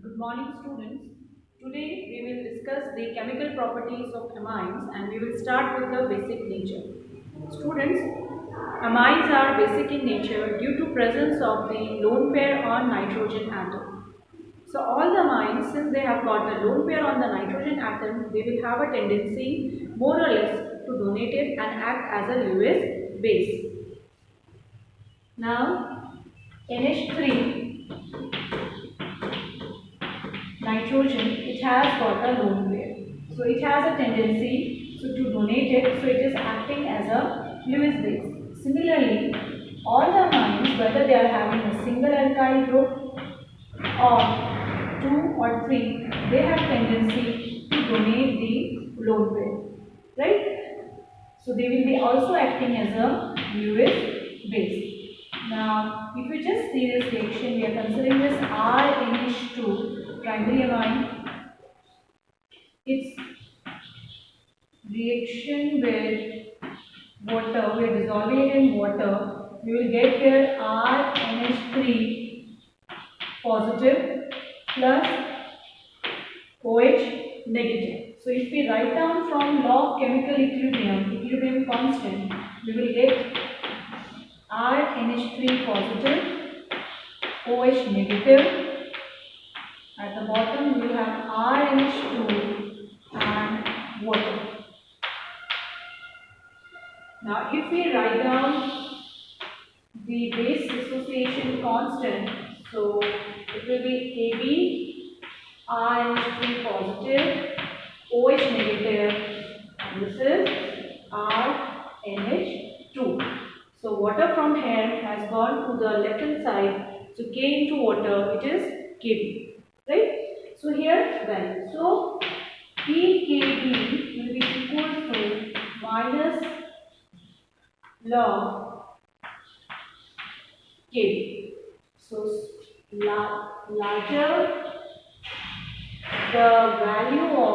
Good morning, students. Today we will discuss the chemical properties of amines and we will start with the basic nature. Students, amines are basic in nature due to presence of the lone pair on nitrogen atom. So all the amines, since they have got the lone pair on the nitrogen atom, they will have a tendency more or less to donate it and act as a Lewis base. Now, NH3 nitrogen, it has got a lone pair. So it has a tendency to donate it, so it is acting as a Lewis base. Similarly, all the amines, whether they are having a single alkyl group or two or three, they have tendency to donate the lone pair, right? So they will be also acting as a Lewis base. Now, if we just see this reaction, we are considering this RNH2 primary amine. Its reaction with water, we are dissolving it in water. We will get here RNH3 positive plus OH negative. So if we write down from law of chemical equilibrium constant, we will get RNH3 positive, OH negative. At the bottom we will have RNH2 and water. Now if we write down the base dissociation constant, so it will be AB, RNH3 positive, OH negative, and this is RNH2. So water from here has gone to the left hand side, so K into water, it is Kb, right? So here value. So pKb will be equal to minus log Kb. So larger the value of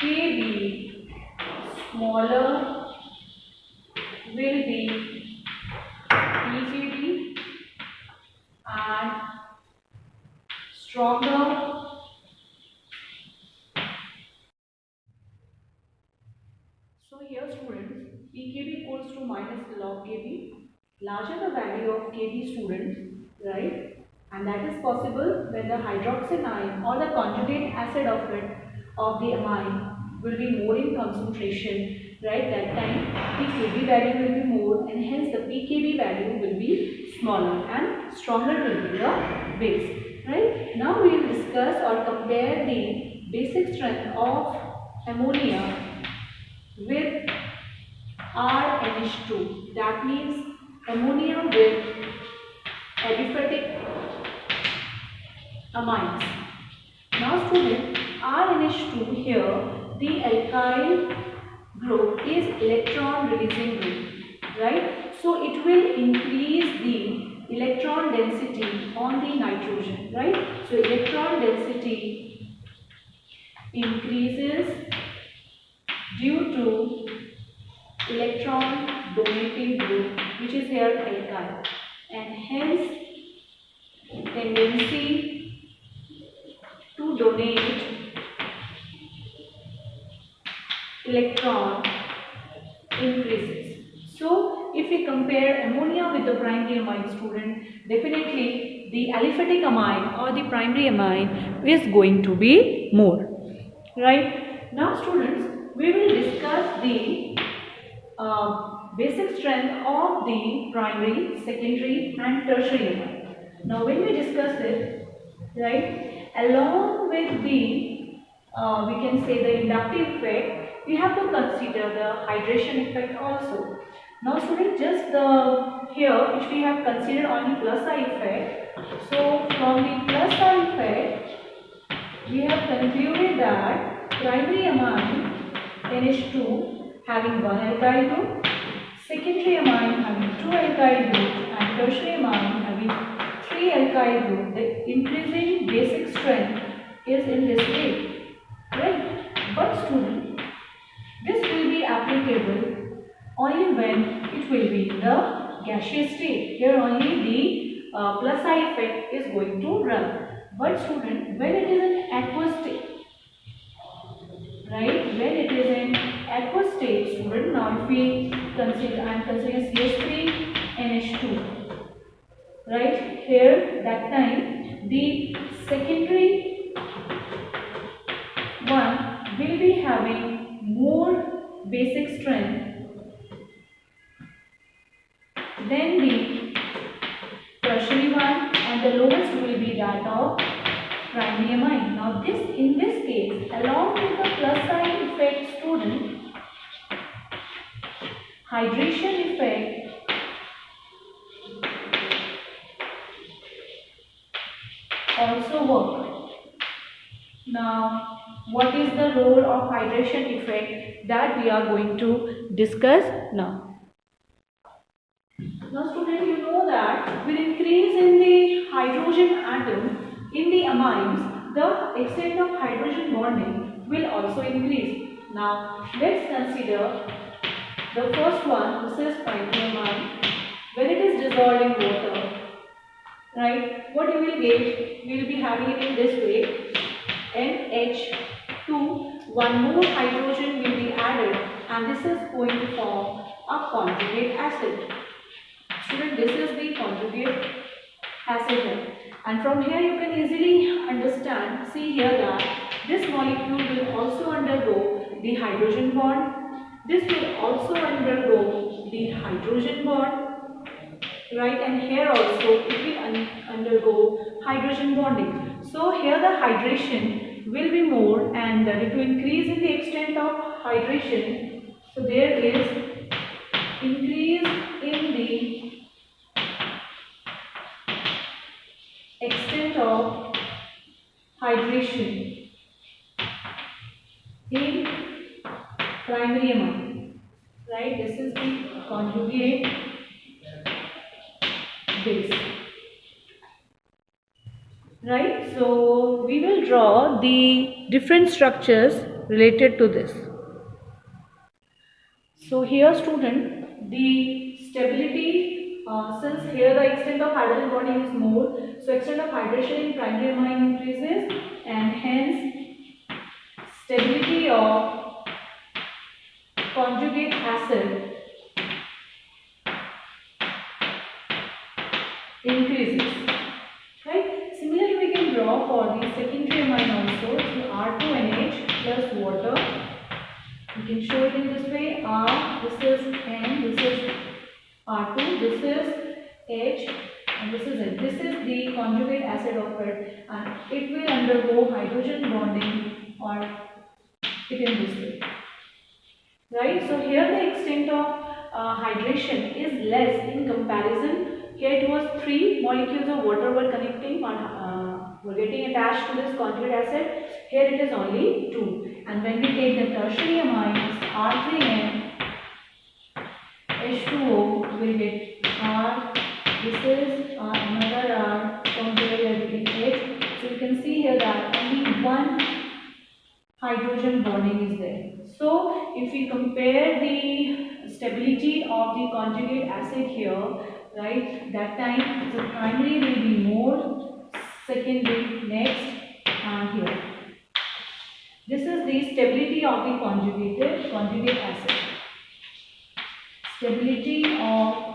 Kb, smaller will be pKb and stronger so here students, pKb equals to minus log Kb, larger the value of Kb students, right? And that is possible when the hydroxyl ion or the conjugate acid of it, of the amine will be more in concentration, right? That time pKb value will be more and hence the pKb value will be smaller and stronger will be the base, right? Now we will discuss or compare the basic strength of ammonia with RNH2. That means ammonia with aliphatic amines. Now student, RNH2 here, the alkyl group is electron releasing group, right? So it will increase the electron density on the nitrogen, right? So electron density increases due to electron donating group, which is here alkyl, and hence tendency to donate electron increases. So if we compare ammonia with the primary amine student, definitely the aliphatic amine or the primary amine is going to be more, right? Now students, we will discuss the basic strength of the primary, secondary and tertiary amine. Now when we discuss it, right, along with the, we can say the inductive effect, we have to consider the hydration effect also. Now students, just the, here if we have considered only plus I effect, so from the plus I effect, we have concluded that primary amine NH2 having one alkyl group, secondary amine having two alkyl group, and tertiary amine having three alkyl group. The increasing basic strength is in this way, right? But student, this will be applicable only when it will be in the gaseous state. Here only the plus I effect is going to run. But student, when it is in aqueous state, right? When it is in aqueous state, student, now if we consider, I am considering CH3NH2, right? Here, that time, the secondary one will be having more basic strength than the tertiary one, and the lowest will be that of primary amine. Now this, in this case, along with the plus sign effect, student, hydration effect also work. Now what is the role of hydration effect that we are going to discuss now. Now student, you know that with increase in the hydrogen atom in the amines, the extent of hydrogen bonding will also increase. Now let's consider the first one. This is primary amine. When it is dissolved in water, right, what you will get, we will be having it in this way, NH2, one more hydrogen will be added, and this is going to form a conjugate acid. Student, this is the conjugate acid, and from here you can easily understand, see here that this molecule will also undergo the hydrogen bond, this will also undergo the hydrogen bond, right, and here also it will undergo hydrogen bonding. So here the hydration will be more, and due to increase in the extent of hydration, so there is increase in the extent of hydration in primary amine, right? This is the conjugate base, right? So we will draw the different structures related to this. So here student, the stability, since here the extent of hydrogen bonding is more, so extent of hydration in primary amine increases, and hence stability of conjugate acid increases, right? Similarly, we can draw for the secondary amine also, the R2NH plus water. We can show it in this way, R, this is N, this is R2, this is H, and this is N. This is the conjugate acid of it, and it will undergo hydrogen bonding or it in this way, right? So here the extent of hydration is less in comparison. Here it was 3 molecules of water were connecting or were getting attached to this conjugate acid. Here it is only 2. And when we take the tertiary amines, R3N, H2O, will get R, this is another R, conjugate with H. So you can see here that only one hydrogen bonding is there. So if we compare the stability of the conjugate acid here, right, that time the primary will be more, secondary next, and here. This is the stability of the conjugate acid. Stability of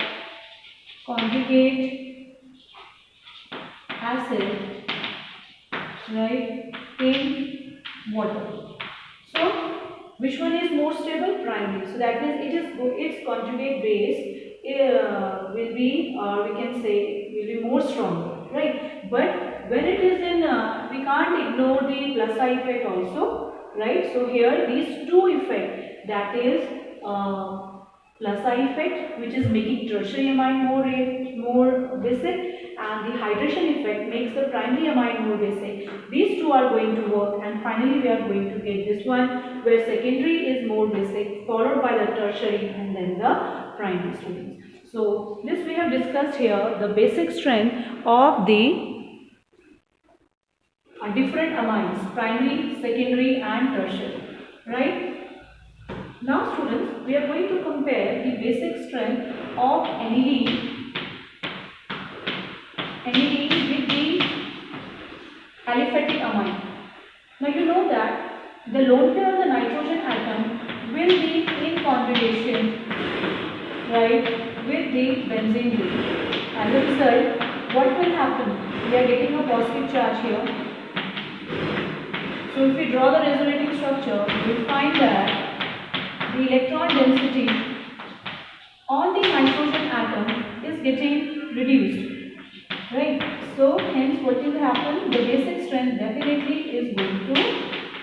conjugate acid, right, in water. So which one is more stable? Primary. So that means its conjugate base will be, or we can say, will be more stronger, right? But when it is in, we can't ignore the plus I effect also, right? So here these two effects, that is plus I effect, which is making tertiary amine more basic, and the hydration effect makes the primary amine more basic. These two are going to work, and finally we are going to get this one where secondary is more basic, followed by the tertiary, and then the primary students. So this we have discussed here, the basic strength of the different amines, primary, secondary and tertiary, right? Now students, we are going to compare the basic strength of aniline with the aliphatic amine. Now you know that the lone pair of the nitrogen atom will be in conjugation, right, with the benzene group. As a result, what will happen? We are getting a positive charge here. So if we draw the resonating structure, we will find that the electron density on the nitrogen atom is getting reduced, right? So hence what will happen? The basic strength definitely is going to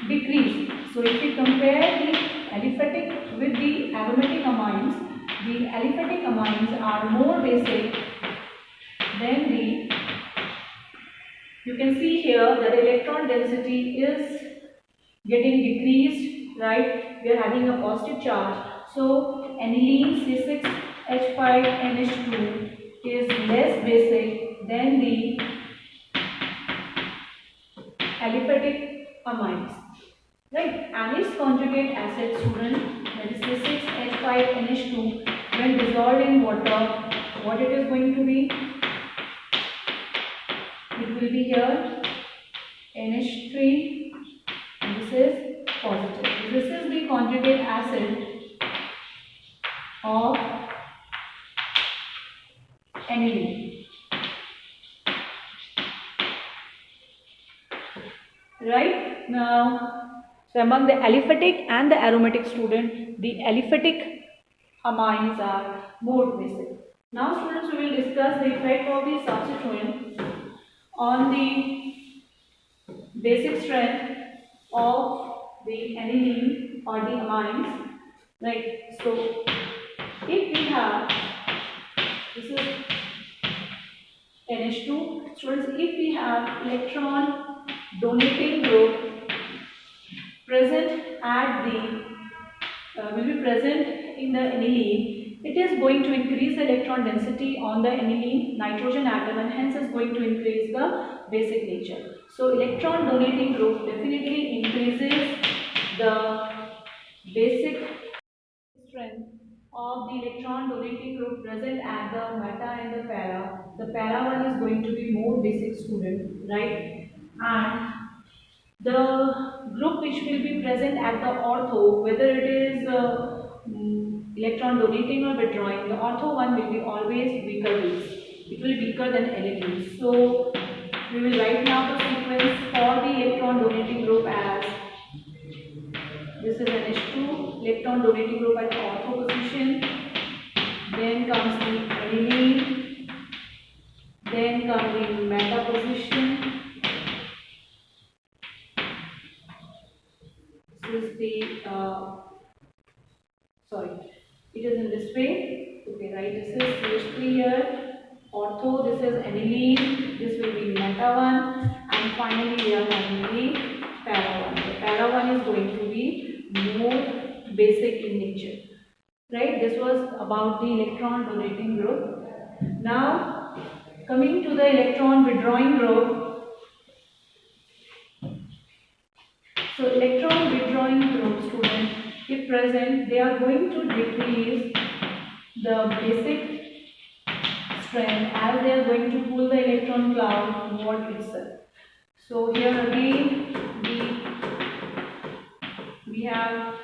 decrease. So if we compare the aliphatic with the aromatic amines, the aliphatic amines are more basic than the, you can see here that electron density is getting decreased, right? We are having a positive charge. So aniline C6H5NH2 is less basic than the aliphatic amines, right? Anise conjugate acid, student, that is C6H5NH2, when dissolved in water, what it is going to be? It will be here NH3, and this is positive. This is the conjugate acid of aniline, right? Now, so among the aliphatic and the aromatic student, the aliphatic amines are more basic. Now students, we will discuss the effect of the substituent on the basic strength of the aniline or the amines, right? So if we have, this is NH2, students, if we have electron donating group present at the will be present in the aniline, it is going to increase the electron density on the aniline nitrogen atom, and hence is going to increase the basic nature. So electron donating group definitely increases the basic strength of the electron donating group present at the meta and the para. The para one is going to be more basic, student, right? And the group which will be present at the ortho, whether it is electron donating or withdrawing, the ortho one will be always weaker base. It will be weaker than elegance. So we will write now the sequence for the electron donating group as, this is NH2, electron donating group at the ortho position. Then comes the aniline. Then comes the meta position. This is the sorry, it is in this way. Okay, right? This is CH3 here. Ortho, this is aniline. This will be meta one, and finally we are having the para one. The para one is going to be more basic in nature, right? This was about the electron donating group. Now coming to the electron withdrawing group. So electron withdrawing group, student, if present, they are going to decrease the basic strength as they are going to pull the electron cloud toward itself. So here again we have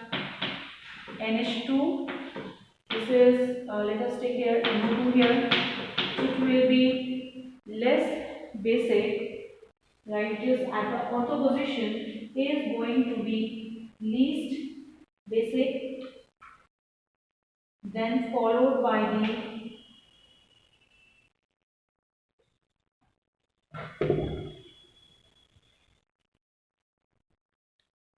NH2. This is let us take here NO2 here. It will be less basic, right? It is at the ortho position is going to be least basic, then followed by the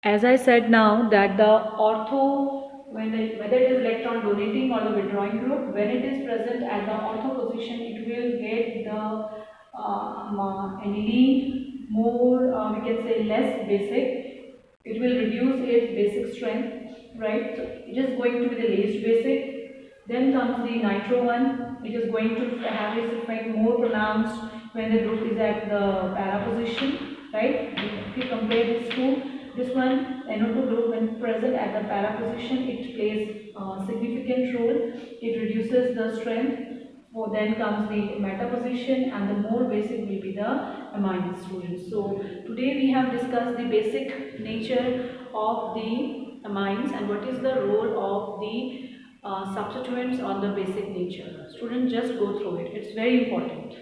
as I said now that the ortho, whether it is electron donating or the withdrawing group, when it is present at the ortho position, it will get the aniline more, we can say less basic. It will reduce its basic strength, right? So it is going to be the least basic. Then comes the nitro one. It is going to have its effect more pronounced when the group is at the para position, right? If you compare these two, this one, NO2 group, when present at the para position, it plays a significant role. It reduces the strength then comes the meta position, and the more basic will be the amine students. So today we have discussed the basic nature of the amines and what is the role of the substituents on the basic nature. Students, just go through it. It's very important.